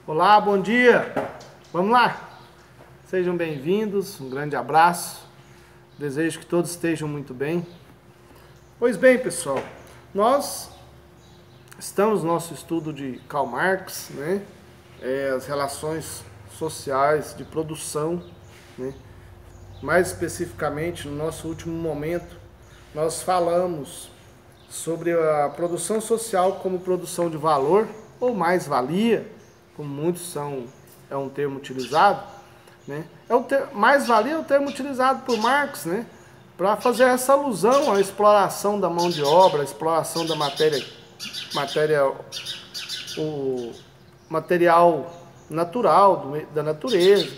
Olá, bom dia! Vamos lá? Sejam bem-vindos, um grande abraço. Desejo que todos estejam muito bem. Pois bem, pessoal, nós estamos no nosso estudo de Karl Marx, né? As relações sociais de produção, né? Mais especificamente, no nosso último momento, nós falamos sobre a produção social como produção de valor, ou mais-valia, como muitos é um termo utilizado, né? Mais-valia é o termo utilizado por Marx, né? Para fazer essa alusão à exploração da mão de obra, à exploração da o material natural, da natureza,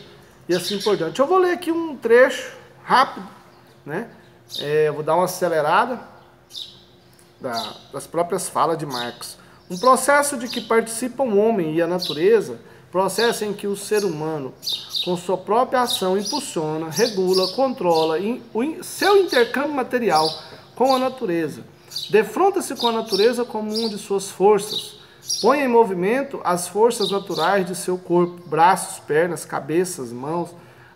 e assim por diante. Eu vou ler aqui um trecho rápido, né? Eu vou dar uma acelerada das próprias falas de Marx. Um processo de que participam o homem e a natureza, processo em que o ser humano, com sua própria ação, impulsiona, regula, controla seu intercâmbio material com a natureza, defronta-se com a natureza como uma de suas forças, põe em movimento as forças naturais de seu corpo, braços, pernas, cabeças, mãos,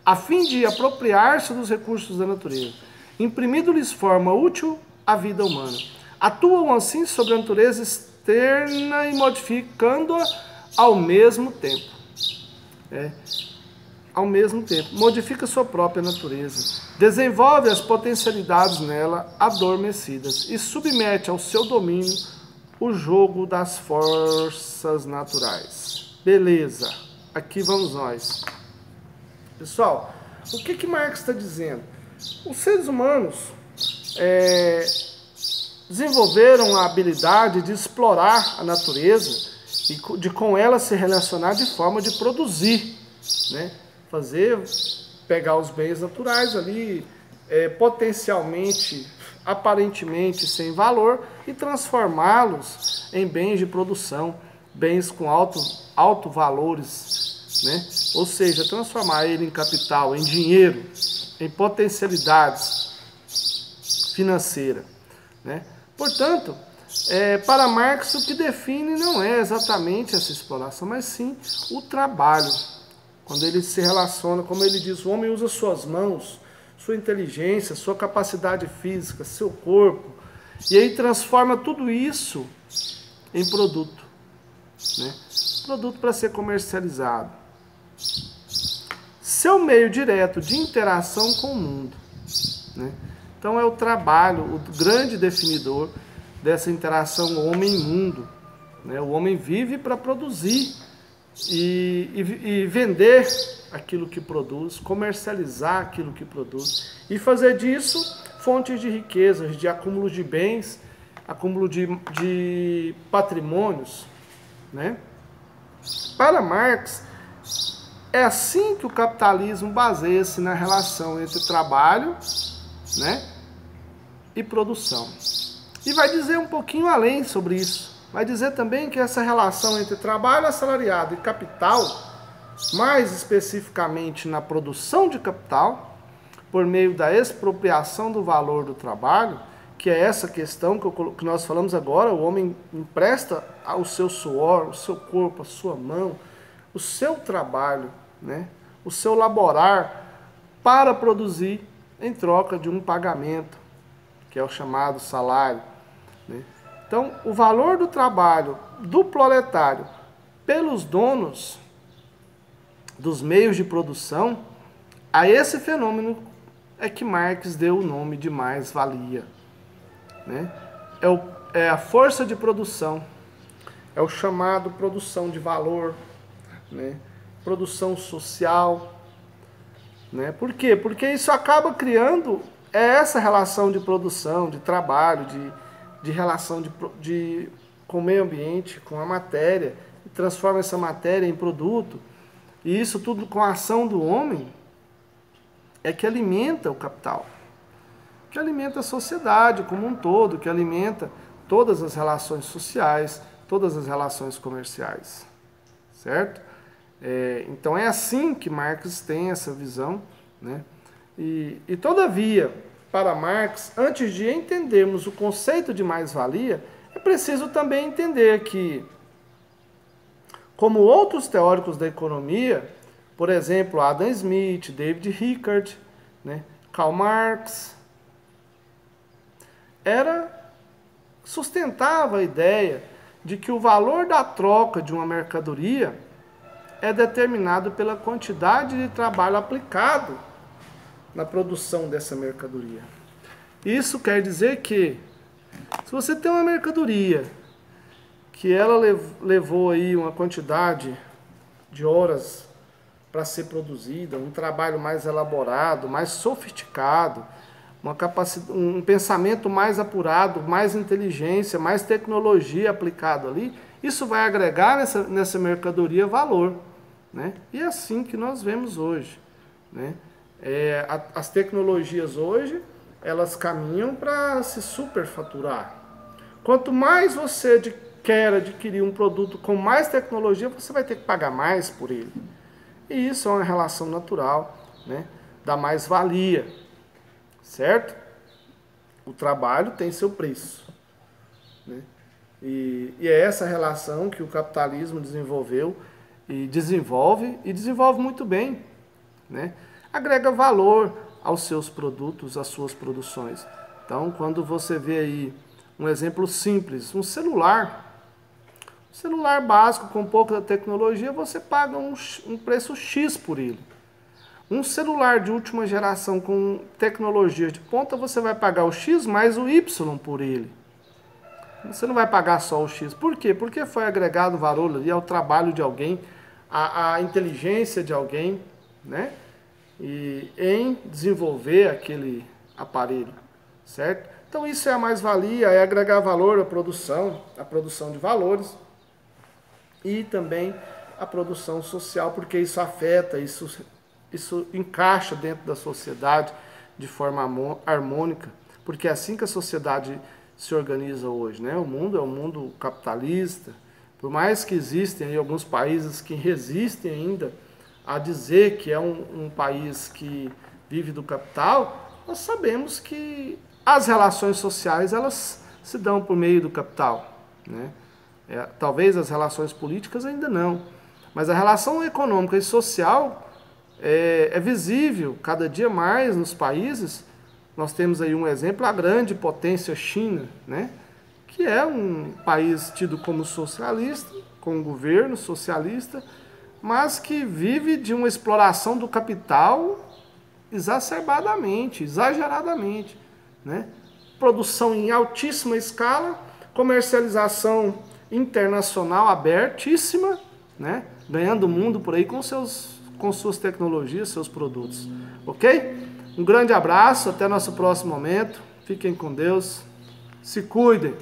a fim de apropriar-se dos recursos da natureza, imprimindo-lhes forma útil à vida humana. Atuam assim sobre a natureza externa e modificando-a ao mesmo tempo. Ao mesmo tempo, modifica sua própria natureza, desenvolve as potencialidades nela adormecidas e submete ao seu domínio o jogo das forças naturais. Beleza, aqui vamos nós. Pessoal, o que Marx está dizendo? Os seres humanos desenvolveram a habilidade de explorar a natureza e de com ela se relacionar de forma de produzir, né? Pegar os bens naturais ali, potencialmente, aparentemente sem valor, e transformá-los em bens de produção, bens com alto valores, né? Ou seja, transformar ele em capital, em dinheiro, em potencialidades financeiras, né? Portanto, para Marx, o que define não é exatamente essa exploração, mas sim o trabalho. Quando ele se relaciona, como ele diz, o homem usa suas mãos, sua inteligência, sua capacidade física, seu corpo, e aí transforma tudo isso em produto, né? Produto para ser comercializado. Seu meio direto de interação com o mundo, né? Então é o trabalho, o grande definidor dessa interação homem-mundo, né? O homem vive para produzir e vender aquilo que produz, comercializar aquilo que produz e fazer disso fontes de riquezas, de acúmulo de bens, acúmulo de patrimônios, né? Para Marx, é assim que o capitalismo baseia-se na relação entre trabalho, né, e produção. E vai dizer um pouquinho além sobre isso. Vai dizer também que essa relação entre trabalho assalariado e capital, mais especificamente na produção de capital, por meio da expropriação do valor do trabalho, que é essa questão que nós falamos agora, o homem empresta o seu suor, o seu corpo, a sua mão, o seu trabalho, né, o seu laborar para produzir em troca de um pagamento, que é o chamado salário, né? Então, o valor do trabalho do proletário pelos donos dos meios de produção, a esse fenômeno é que Marx deu o nome de mais-valia, né? É a força de produção, é o chamado produção de valor, né? Produção social, né? Por quê? Porque isso acaba criando essa relação de produção, de trabalho, de relação com o meio ambiente, com a matéria, e transforma essa matéria em produto, e isso tudo com a ação do homem, é que alimenta o capital, que alimenta a sociedade como um todo, que alimenta todas as relações sociais, todas as relações comerciais, certo? Então é assim que Marx tem essa visão, né? E todavia, para Marx, antes de entendermos o conceito de mais-valia, é preciso também entender que como outros teóricos da economia, por exemplo, Adam Smith, David Ricardo, né, Karl Marx, sustentava a ideia de que o valor da troca de uma mercadoria é determinado pela quantidade de trabalho aplicado na produção dessa mercadoria. Isso quer dizer que, se você tem uma mercadoria que ela levou aí uma quantidade de horas para ser produzida, um trabalho mais elaborado, mais sofisticado, um pensamento mais apurado, mais inteligência, mais tecnologia aplicado ali, isso vai agregar nessa mercadoria valor, né? E é assim que nós vemos hoje, né? As tecnologias hoje, elas caminham para se superfaturar. Quanto mais você quer adquirir um produto com mais tecnologia, você vai ter que pagar mais por ele. E isso é uma relação natural, né, da mais-valia, certo? O trabalho tem seu preço, né? E é essa relação que o capitalismo desenvolveu e desenvolve muito bem, né? Agrega valor aos seus produtos, às suas produções. Então, quando você vê aí um exemplo simples, um celular básico com pouca tecnologia, você paga um preço X por ele. Um celular de última geração com tecnologias de ponta, você vai pagar o X mais o Y por ele. Você não vai pagar só o X. Por quê? Porque foi agregado valor ali ao trabalho de alguém, à inteligência de alguém, né? E em desenvolver aquele aparelho, certo? Então isso é a mais-valia, é agregar valor à produção de valores e também a produção social, porque isso afeta, isso encaixa dentro da sociedade de forma harmônica, porque é assim que a sociedade se organiza hoje, né? O mundo é um mundo capitalista, por mais que existem aí alguns países que resistem ainda a dizer que é um país que vive do capital, nós sabemos que as relações sociais, elas se dão por meio do capital, né? Talvez as relações políticas ainda não, mas a relação econômica e social é visível cada dia mais nos países. Nós temos aí um exemplo, a grande potência China, né? Que é um país tido como socialista, com um governo socialista, mas que vive de uma exploração do capital exacerbadamente, exageradamente, né? Produção em altíssima escala, comercialização internacional abertíssima, né? Ganhando o mundo por aí com suas tecnologias, seus produtos. Ok? Um grande abraço, até nosso próximo momento. Fiquem com Deus, se cuidem.